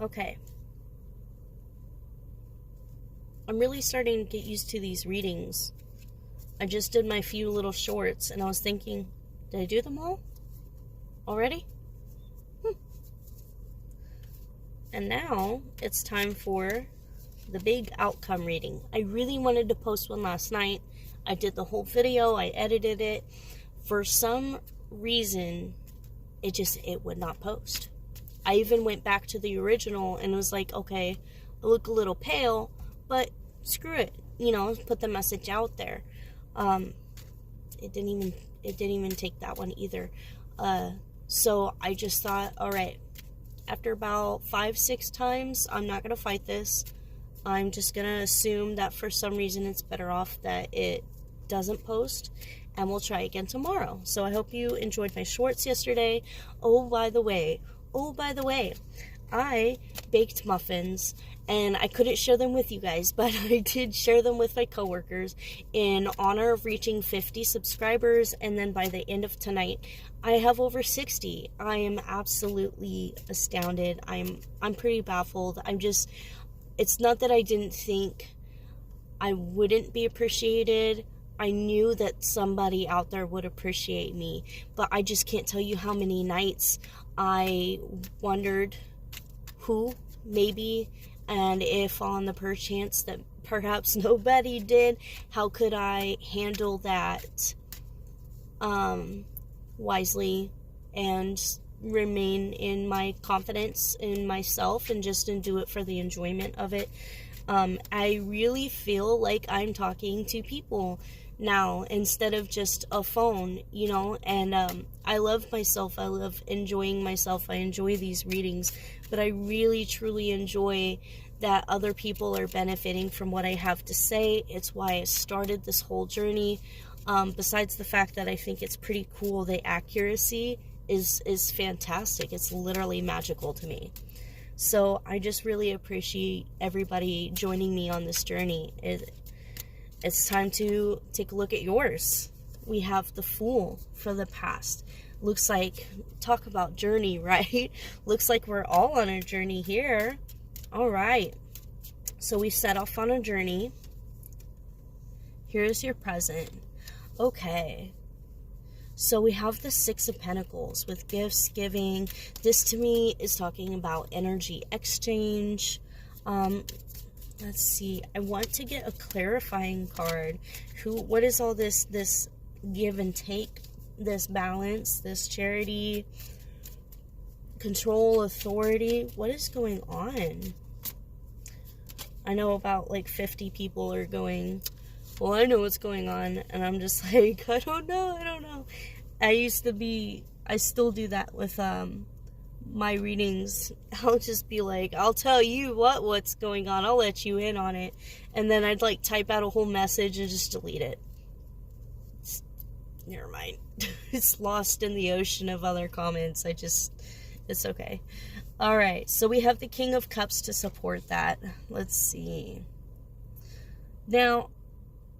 Okay. I'm really starting to get used to these readings. I just did my few little shorts, and I was thinking, did I do them all already? And now it's time for the big outcome reading. I really wanted to post one last night. I did the whole video. I edited it. For some reason, it would not post. I even went back to the original and was like, okay, I look a little pale, but screw it. Put the message out there. It didn't even take that one either. So I just thought, all right, after about 5-6 times, I'm not going to fight this. I'm just going to assume that for some reason it's better off that it doesn't post, and we'll try again tomorrow. So I hope you enjoyed my shorts yesterday. Oh, by the way, I baked muffins, and I couldn't share them with you guys, but I did share them with my coworkers in honor of reaching 50 subscribers, and then by the end of tonight, I have over 60. I am absolutely astounded. I'm pretty baffled. It's not that I didn't think I wouldn't be appreciated. I knew that somebody out there would appreciate me, but I just can't tell you how many nights I wondered who, maybe, and if on the perchance that perhaps nobody did, how could I handle that wisely and remain in my confidence in myself and just do it for the enjoyment of it. I really feel like I'm talking to people now instead of just a phone, and I love myself. I love enjoying myself. I enjoy these readings, but I really truly enjoy that other people are benefiting from what I have to say. It's why I started this whole journey. Besides the fact that I think it's pretty cool, the accuracy is fantastic. It's literally magical to me. So I just really appreciate everybody joining me on this journey. It's time to take a look at yours. We have the Fool for the past. Looks like, talk about journey, right? Looks like we're all on a journey here. All right. So we set off on a journey. Here's your present. Okay. So we have the Six of Pentacles with gifts, giving. This to me is talking about energy exchange. Let's see. I want to get a clarifying card. What is all this give and take, this balance, this charity, control, authority? What is going on? I know about like 50 people are going, well, I know what's going on, and I'm just like, I don't know. I still do that with my readings. I'll just be like, I'll tell you what's going on, I'll let you in on it, and then I'd like type out a whole message and just delete it. Never mind. It's lost in the ocean of other comments. It's okay. Alright, so we have the King of Cups to support that. Let's see. Now,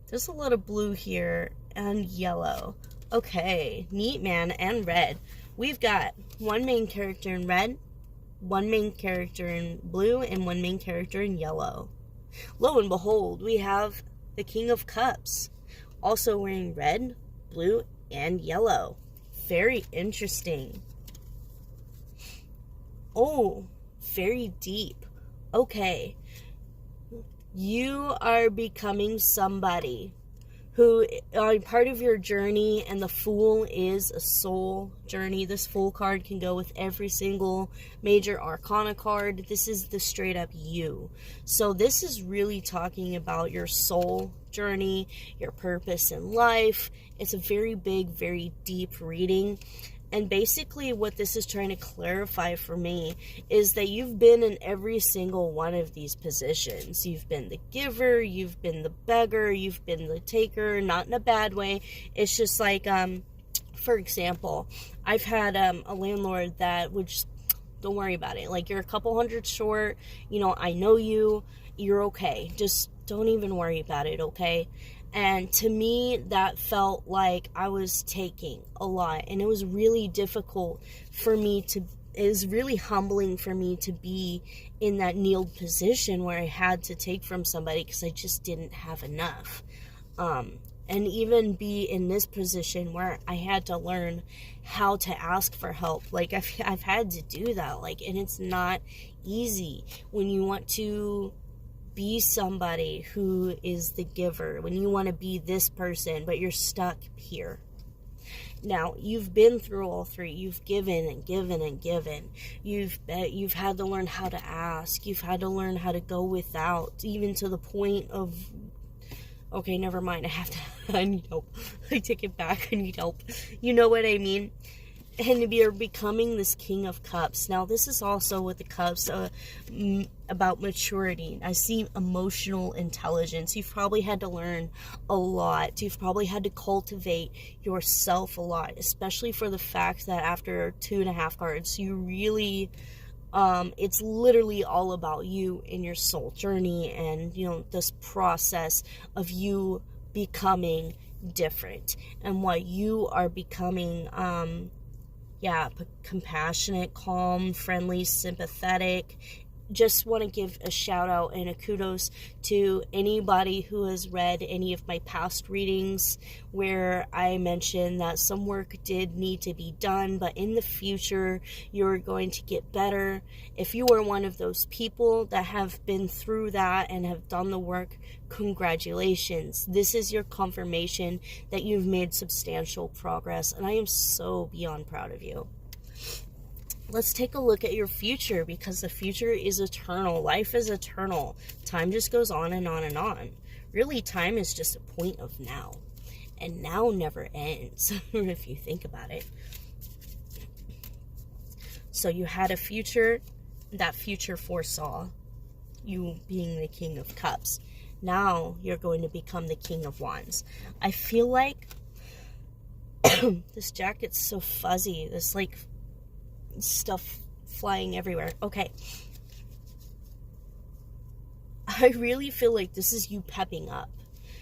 there's a lot of blue here and yellow. Okay, neat, man, and red. We've got one main character in red, one main character in blue, and one main character in yellow. Lo and behold, we have the King of Cups also wearing red, blue, and yellow. Very interesting. Oh, very deep. Okay. You are becoming somebody who are part of your journey, and the Fool is a soul journey. This Fool card can go with every single major arcana card. This is the straight up you. So this is really talking about your soul journey, your purpose in life. It's a very big, very deep reading. And basically what this is trying to clarify for me is that you've been in every single one of these positions. You've been the giver, you've been the beggar, you've been the taker, not in a bad way. It's just like, for example, I've had a landlord that would just, don't worry about it. Like, you're a couple hundred short, I know you're okay. Just don't even worry about it, okay? And to me, that felt like I was taking a lot. And it was really difficult for me to is really humbling for me to be in that kneeled position where I had to take from somebody because I just didn't have enough. And even be in this position where I had to learn how to ask for help. Like, I've had to do that. Like, and it's not easy when you want to be somebody who is the giver, when you want to be this person, but you're stuck here. Now, you've been through all three. You've given and given and given. You've had to learn how to ask. You've had to learn how to go without, even to the point of, okay, never mind, I need help. I take it back, I need help. You know what I mean? And you're becoming this King of Cups. Now, this is also with the Cups about maturity. I see emotional intelligence. You've probably had to learn a lot. You've probably had to cultivate yourself a lot, especially for the fact that after 2.5 cards, you really, it's literally all about you and your soul journey and, you know, this process of you becoming different and what you are becoming, compassionate, calm, friendly, sympathetic. Just want to give a shout out and a kudos to anybody who has read any of my past readings where I mentioned that some work did need to be done, but in the future you're going to get better. If you are one of those people that have been through that and have done the work, congratulations. This is your confirmation that you've made substantial progress, and I am so beyond proud of you. Let's take a look at your future, because the future is eternal. Life is eternal. Time just goes on and on and on. Really, time is just a point of now. And now never ends, if you think about it. So you had a future. That future foresaw you being the King of Cups. Now you're going to become the King of Wands. I feel like this jacket's so fuzzy. This, like, stuff flying everywhere. Okay. I really feel like this is you pepping up.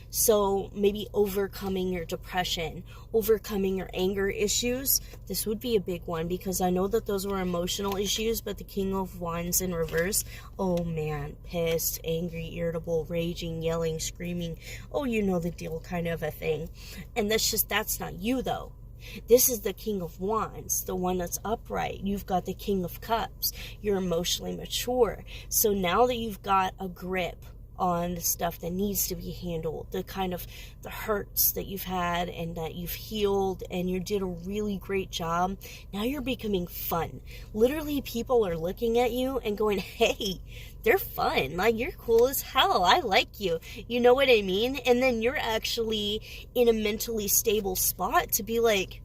So maybe overcoming your depression, overcoming your anger issues. This would be a big one because I know that those were emotional issues, but the King of Wands in reverse, oh man, pissed, angry, irritable, raging, yelling, screaming. Oh, you know the deal kind of a thing. And that's not you though. This is the King of Wands, the one that's upright. You've got the King of Cups. You're emotionally mature. So now that you've got a grip on the stuff that needs to be handled, the kind of the hurts that you've had and that you've healed, and you did a really great job, now you're becoming fun. Literally, people are looking at you and going, hey, they're fun. Like, you're cool as hell. I like you. You know what I mean? And then you're actually in a mentally stable spot to be like,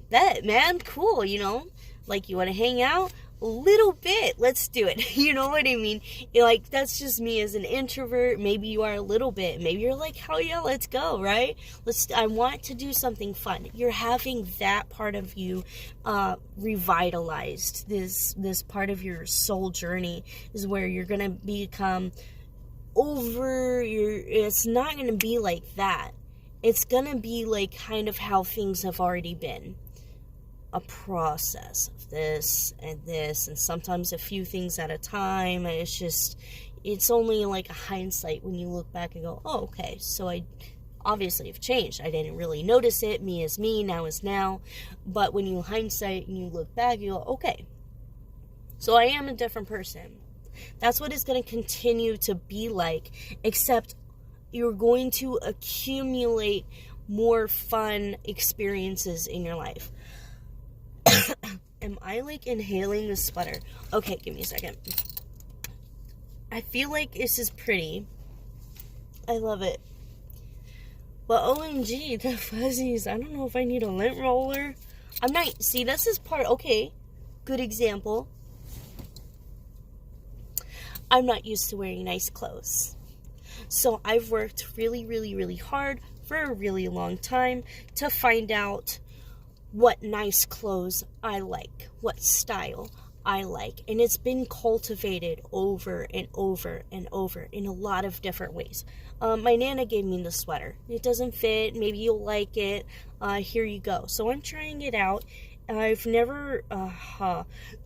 that, man, cool, you know? Like, you want to hang out? A little bit. Let's do it. You know what I mean? Like, that's just me as an introvert. Maybe you are a little bit. Maybe you're like, hell yeah, let's go, right? I want to do something fun. You're having that part of you revitalized. This part of your soul journey is where you're going to become it's not going to be like that. It's going to be like kind of how things have already been. A process of this and sometimes a few things at a time, and it's only like a hindsight when you look back and go, oh, okay, so I obviously have changed. I didn't really notice it. Me is me, now is now. But when you hindsight and you look back, you go, okay, so I am a different person. That's what it's going to continue to be like, except you're going to accumulate more fun experiences in your life. Am I like inhaling the sputter? Okay, give me a second. I feel like this is pretty. I love it. But OMG, the fuzzies. I don't know if I need a lint roller. See, this is part, okay, good example. I'm not used to wearing nice clothes. So I've worked really, really, really hard for a really long time to find out what nice clothes I like, what style I like. And it's been cultivated over and over and over in a lot of different ways. My Nana gave me the sweater. It doesn't fit. Maybe you'll like it. Here you go. So I'm trying it out. I've never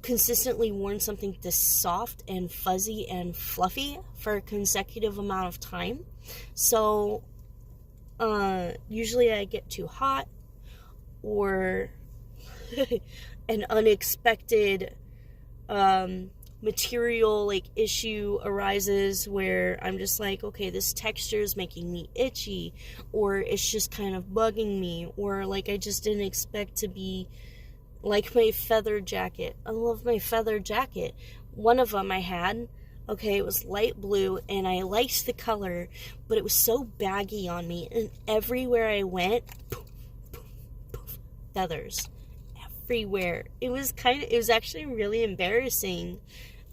consistently worn something this soft and fuzzy and fluffy for a consecutive amount of time. So usually I get too hot, or an unexpected material like issue arises where I'm just like, okay, this texture is making me itchy, or it's just kind of bugging me, or like I just didn't expect to be like my feather jacket. I love my feather jacket. One of them I had, okay, it was light blue and I liked the color, but it was so baggy on me, and everywhere I went, poof, poof, poof, feathers everywhere. It was actually really embarrassing.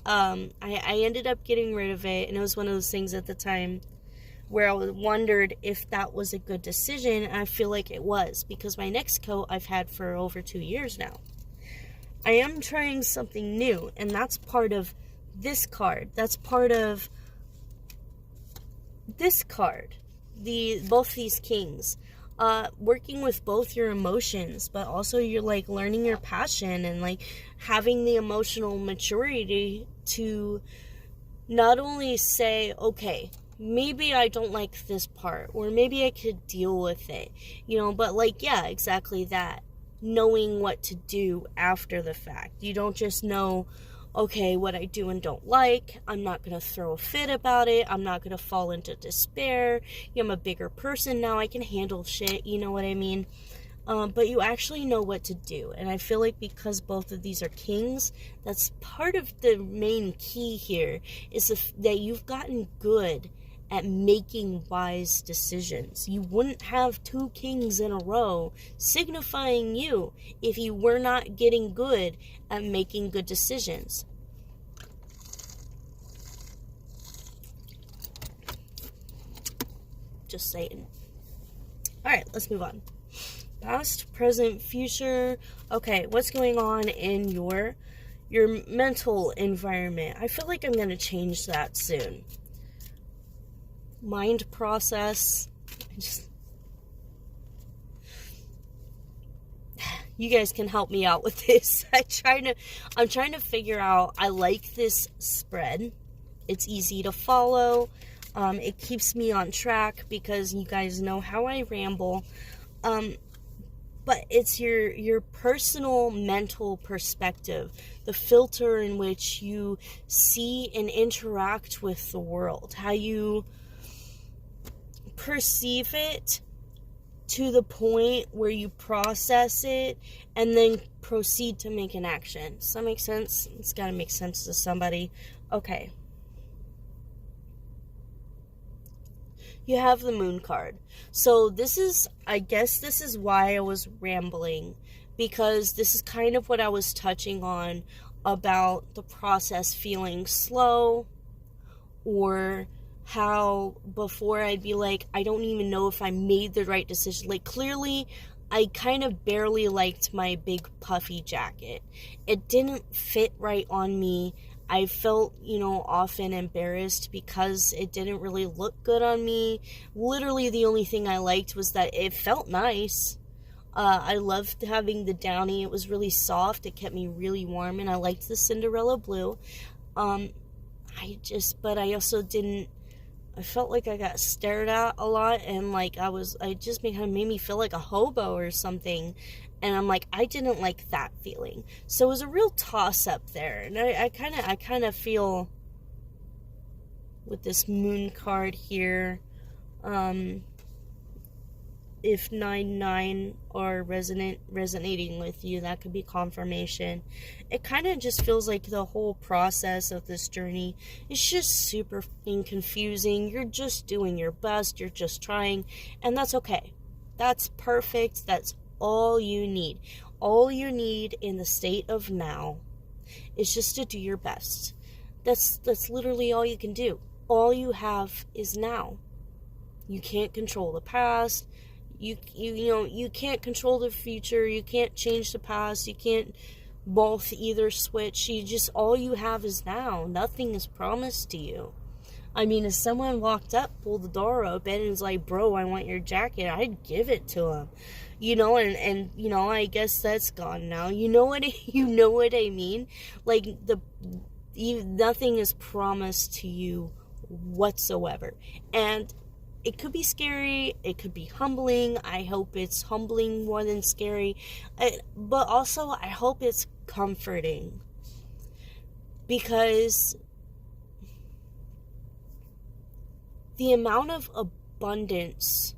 I ended up getting rid of it, and it was one of those things at the time where I wondered if that was a good decision, and I feel like it was, because my next coat I've had for over 2 years now. I am trying something new, and that's part of this card. That's part of this card. Both these kings. Working with both your emotions, but also you're like learning your passion and like having the emotional maturity to not only say, okay, maybe I don't like this part, or maybe I could deal with it, but like, yeah, exactly that. Knowing what to do after the fact. You don't just know, okay, what I do and don't like. I'm not going to throw a fit about it. I'm not going to fall into despair. I'm a bigger person now. I can handle shit. You know what I mean? But you actually know what to do. And I feel like because both of these are kings, that's part of the main key here, is that you've gotten good at making wise decisions. You wouldn't have 2 kings in a row signifying you if you were not getting good at making good decisions. Just saying. Alright, let's move on. Past, present, future. Okay, what's going on in your mental environment? I feel like I'm going to change that soon. Mind process. You guys can help me out with this. I'm trying to figure out. I like this spread. It's easy to follow. It keeps me on track because you guys know how I ramble. But it's your personal mental perspective, the filter in which you see and interact with the world, how you perceive it to the point where you process it and then proceed to make an action. Does that make sense? It's got to make sense to somebody. Okay. You have the moon card. So I guess this is why I was rambling, because this is kind of what I was touching on about the process feeling slow, or how before I'd be like, I don't even know if I made the right decision. Like, clearly, I kind of barely liked my big puffy jacket. It didn't fit right on me. I felt, often embarrassed because it didn't really look good on me. Literally, the only thing I liked was that it felt nice. I loved having the downy. It was really soft. It kept me really warm, and I liked the Cinderella blue. But I also didn't. I felt like I got stared at a lot, and like it just kind of made me feel like a hobo or something. And I'm like, I didn't like that feeling. So it was a real toss up there. And I kind of feel with this moon card here, if 9-9 are resonating with you, that could be confirmation. It kind of just feels like the whole process of this journey is just super confusing. You're just doing your best. You're just trying. And that's okay. That's perfect. That's all you need. All you need in the state of now is just to do your best. That's literally all you can do. All you have is now. You can't control the past. You can't control the future. You can't change the past. You can't both either switch. All you have is now. Nothing is promised to you. I mean, if someone walked up, pulled the door open, and was like, bro, I want your jacket, I'd give it to him. and I guess that's gone now. You know what you know what I mean? Like nothing is promised to you whatsoever. And it could be scary, it could be humbling. I hope it's humbling more than scary. But also I hope it's comforting. Because the amount of abundance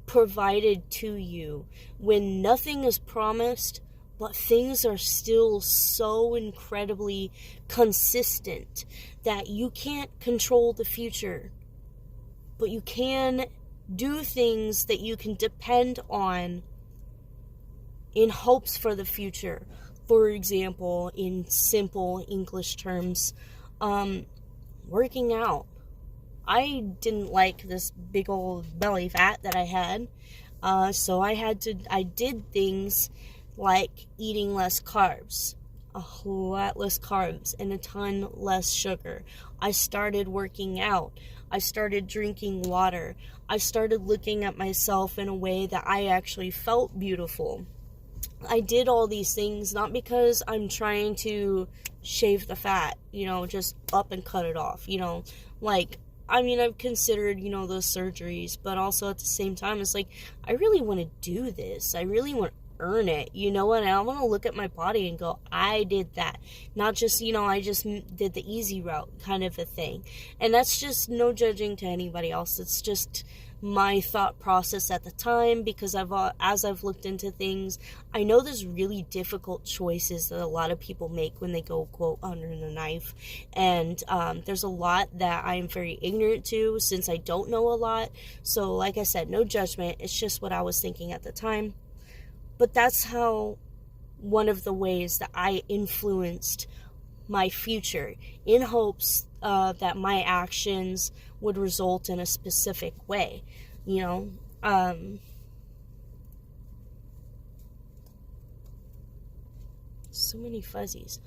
provided to you when nothing is promised, but things are still so incredibly consistent that you can't control the future, but you can do things that you can depend on in hopes for the future. For example, in simple English terms, working out. I didn't like this big old belly fat that I had, so I did things like eating less carbs, a lot less carbs, and a ton less sugar. I started working out. I started drinking water. I started looking at myself in a way that I actually felt beautiful. I did all these things not because I'm trying to shave the fat, just up and cut it off, I've considered, those surgeries, but also at the same time, it's like, I really want to do this. I really want to earn it, and I want to look at my body and go, I did that. Not just, I just did the easy route kind of a thing. And that's just no judging to anybody else. It's just my thought process at the time, because as I've looked into things, I know there's really difficult choices that a lot of people make when they go, quote, under the knife, and there's a lot that I'm very ignorant to, since I don't know a lot. So like I said, no judgment, it's just what I was thinking at the time. But that's how one of the ways that I influenced my future, in hopes that my actions would result in a specific way, so many fuzzies.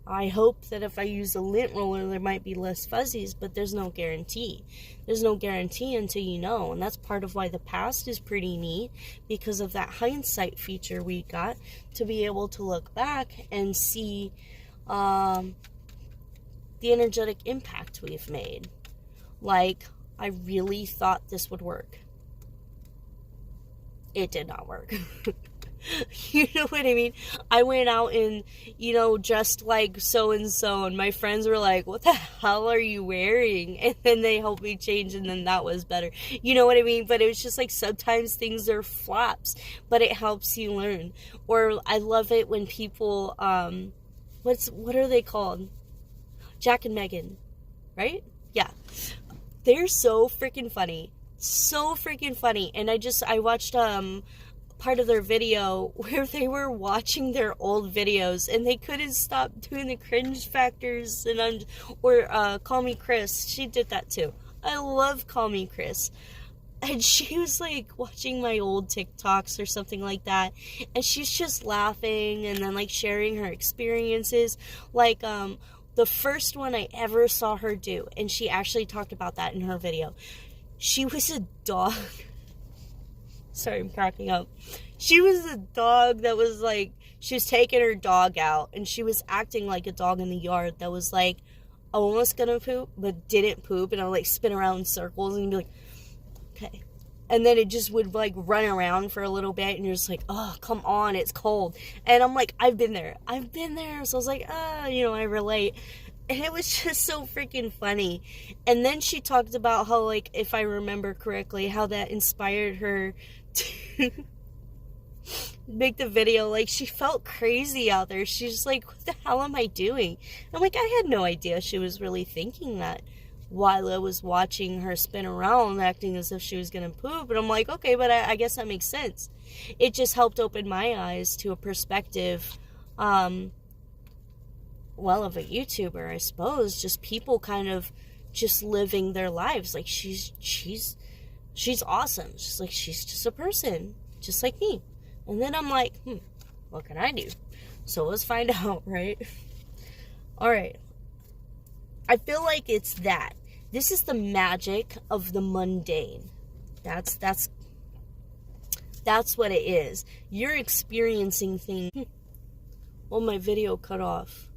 I hope that if I use a lint roller, there might be less fuzzies, but there's no guarantee. There's no guarantee until you know, and that's part of why the past is pretty neat, because of that hindsight feature we got, to be able to look back and see the energetic impact we've made. Like, I really thought this would work. It did not work. You know what I mean? I went out and, dressed like so-and-so, and my friends were like, what the hell are you wearing? And then they helped me change, and then that was better. You know what I mean? But it was just like, sometimes things are flops, but it helps you learn. Or I love it when people, what are they called? Jack and Megan, right? Yeah. They're so freaking funny. So freaking funny. And I watched, part of their video where they were watching their old videos and they couldn't stop doing the cringe factors, or Call Me Chris. She did that too. I love Call Me Chris. And she was like watching my old TikToks or something like that, and she's just laughing and then like sharing her experiences. Like the first one I ever saw her do, and she actually talked about that in her video. She was a dog. Sorry, I'm cracking up. She was a dog that was like, she was taking her dog out, and she was acting like a dog in the yard that was like almost gonna poop, but didn't poop, and I'll like spin around in circles and be like, okay. And then it just would like run around for a little bit, and you're just like, oh, come on, it's cold. And I'm like, I've been there. So I was like, I relate. And it was just so freaking funny. And then she talked about how, like, if I remember correctly, how that inspired her to make the video. Like, she felt crazy out there. She's just like, what the hell am I doing? I'm like, I had no idea she was really thinking that while I was watching her spin around, acting as if she was gonna poop. And I'm like, okay, but I guess that makes sense. It just helped open my eyes to a perspective, of a YouTuber, I suppose. Just people kind of just living their lives. Like, she's awesome. She's like, she's just a person, just like me. And then I'm like, what can I do? So let's find out, right? All right. I feel like it's that. This is the magic of the mundane. That's That's what it is. You're experiencing things. Oh, my video cut off.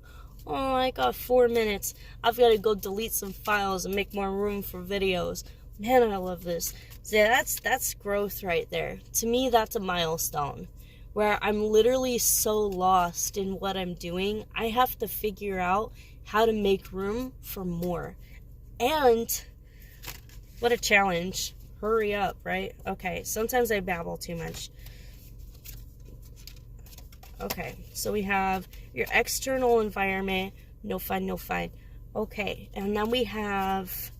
Oh, I got 4 minutes. I've got to go delete some files and make more room for videos. Man, I love this. So that's growth right there. To me, that's a milestone where I'm literally so lost in what I'm doing. I have to figure out how to make room for more. And what a challenge. Hurry up, right? Okay, sometimes I babble too much. Okay, so we have your external environment. No fun, no fun. Okay, and then we have...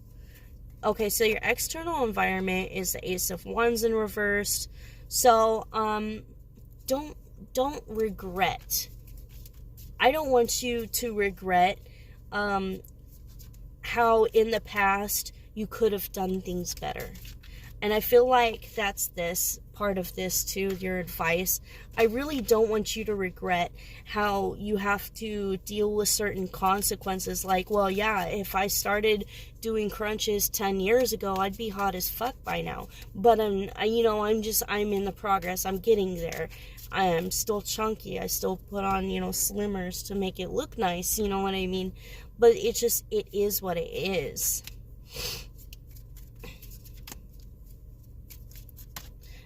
Okay, so your external environment is the Ace of Wands in reverse. So, don't regret. I don't want you to regret how in the past you could have done things better. And I feel like that's this part of this too, your advice. I really don't want you to regret how you have to deal with certain consequences. Like, well, yeah, if I started doing crunches 10 years ago, I'd be hot as fuck by now. But I'm in the progress. I'm getting there. I am still chunky. I still put on, slimmers to make it look nice. You know what I mean? But it is what it is.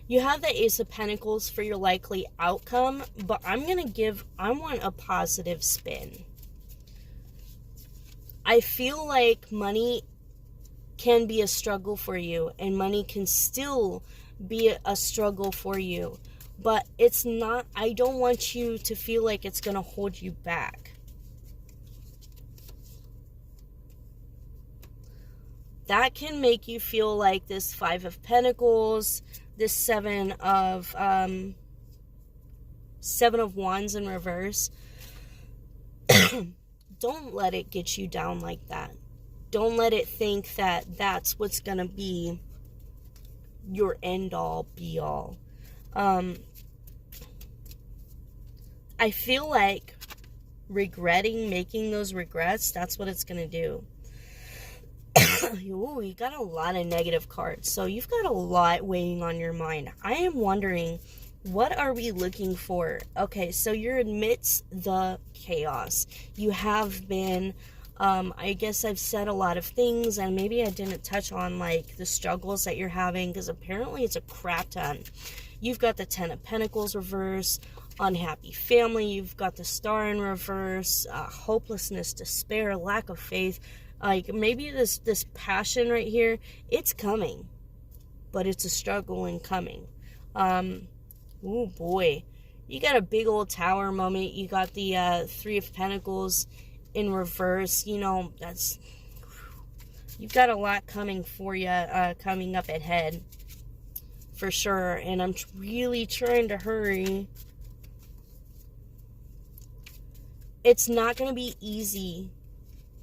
You have the Ace of Pentacles for your likely outcome, but I want a positive spin. I feel like money can be a struggle for you, and money can still be a struggle for you, but it's not, I don't want you to feel like it's going to hold you back. That can make you feel like this Five of Pentacles, this Seven of Wands in reverse. Don't let it get you down like that. Don't let it think that that's what's going to be your end all be all. I feel like regretting making those regrets, that's what it's going to do. Ooh, you got a lot of negative cards. So you've got a lot weighing on your mind. I am wondering, what are we looking for? Okay, so you're amidst the chaos. You have been, I guess I've said a lot of things, and maybe I didn't touch on, like, the struggles that you're having, because apparently it's a crap ton. You've got the Ten of Pentacles reverse, unhappy family. You've got the Star in reverse, hopelessness, despair, lack of faith. Like, maybe this passion right here, it's coming, but it's a struggle in coming. Oh boy, you got a big old Tower moment. You got the Three of Pentacles in reverse. You've got a lot coming for you, coming up ahead, for sure. And I'm really trying to hurry. It's not going to be easy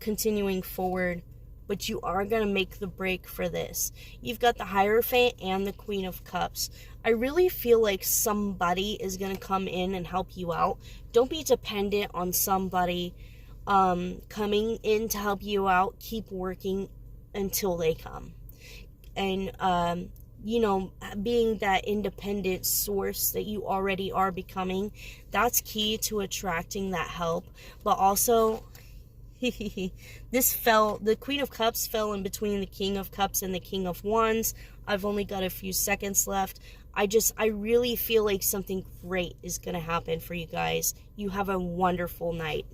continuing forward, but you are going to make the break for this. You've got the Hierophant and the Queen of Cups. I really feel like somebody is going to come in and help you out. Don't be dependent on somebody coming in to help you out. Keep working until they come. And, being that independent source that you already are becoming, that's key to attracting that help. But also, the Queen of Cups fell in between the King of Cups and the King of Wands. I've only got a few seconds left. I really feel like something great is going to happen for you guys. You have a wonderful night.